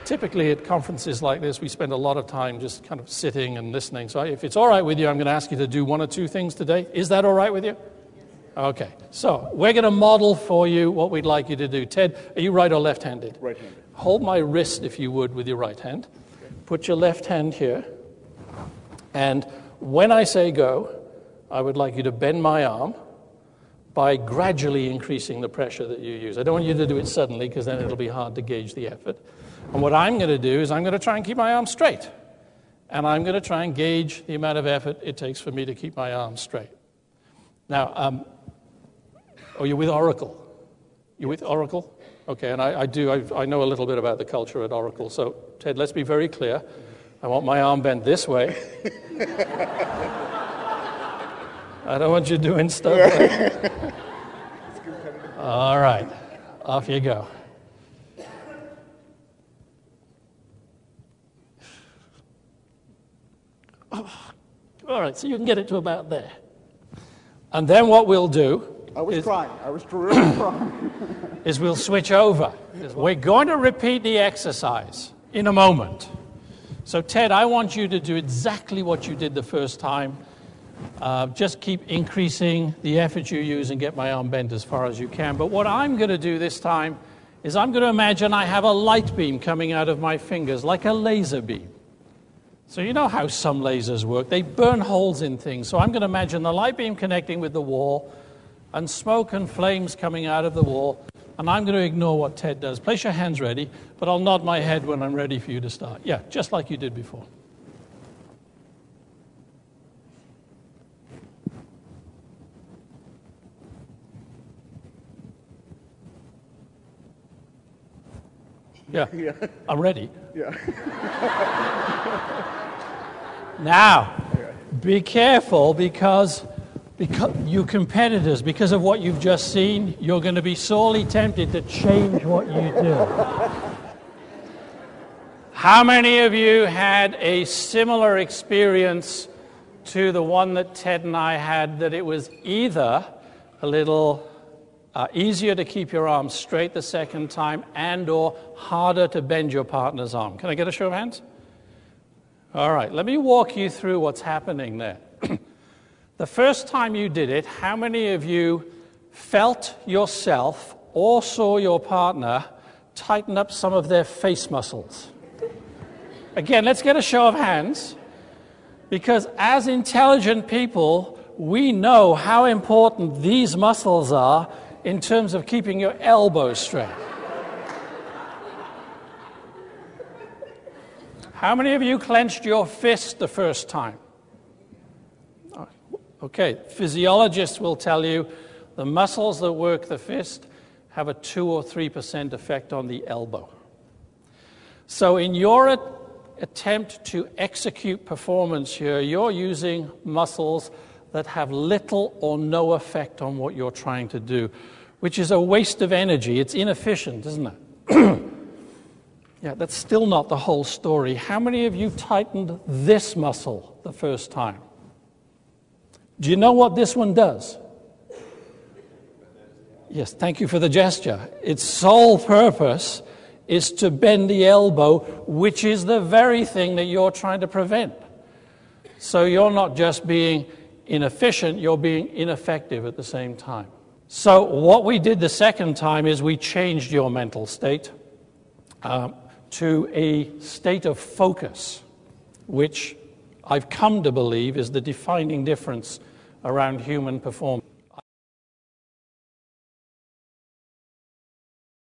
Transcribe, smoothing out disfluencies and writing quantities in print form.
typically at conferences like this, we spend a lot of time just kind of sitting and listening. So if it's all right with you, I'm going to ask you to do one or two things today. Is that all right with you? Okay. So we're going to model for you what we'd like you to do. Ted, are you right or left-handed? Right-handed. Hold my wrist, if you would, with your right hand. Okay. Put your left hand here. And when I say go, I would like you to bend my arm by gradually increasing the pressure that you use. I don't want you to do it suddenly because then it'll be hard to gauge the effort. And what I'm going to do is I'm going to try and keep my arm straight. And I'm going to try and gauge the amount of effort it takes for me to keep my arm straight. Now, you're with Oracle? You're with Oracle? Okay, and I know a little bit about the culture at Oracle. So, Ted, let's be very clear. I want my arm bent this way. I don't want you doing stuff like All right, off you go. All right, so you can get it to about there. And then what we'll do I was really crying. Is we'll switch over. We're going to repeat the exercise in a moment. So, Ted, I want you to do exactly what you did the first time. Just keep increasing the effort you use and get my arm bent as far as you can. But what I'm going to do this time is I'm going to imagine I have a light beam coming out of my fingers, like a laser beam. So you know how some lasers work. They burn holes in things. So I'm going to imagine the light beam connecting with the wall and smoke and flames coming out of the wall. And I'm going to ignore what Ted does. Place your hands ready, but I'll nod my head when I'm ready for you to start. Yeah, just like you did before. Yeah, I'm ready. Yeah. Now, be careful because you competitors, because of what you've just seen, you're going to be sorely tempted to change what you do. How many of you had a similar experience to the one that Ted and I had, that it was either a little easier to keep your arm straight the second time and or harder to bend your partner's arm? Can I get a show of hands? All right, let me walk you through what's happening there. The first time you did it, how many of you felt yourself or saw your partner tighten up some of their face muscles? Again, let's get a show of hands, because as intelligent people, we know how important these muscles are in terms of keeping your elbows straight. How many of you clenched your fist the first time? Okay, physiologists will tell you the muscles that work the fist have a 2 or 3% effect on the elbow. So in your attempt to execute performance here, you're using muscles that have little or no effect on what you're trying to do, which is a waste of energy. It's inefficient, isn't it? Yeah, that's still not the whole story. How many of you tightened this muscle the first time? Do you know what this one does? Yes, thank you for the gesture. Its sole purpose is to bend the elbow, which is the very thing that you're trying to prevent. So you're not just being inefficient, you're being ineffective at the same time. So what we did the second time is we changed your mental state to a state of focus, which I've come to believe is the defining difference around human performance.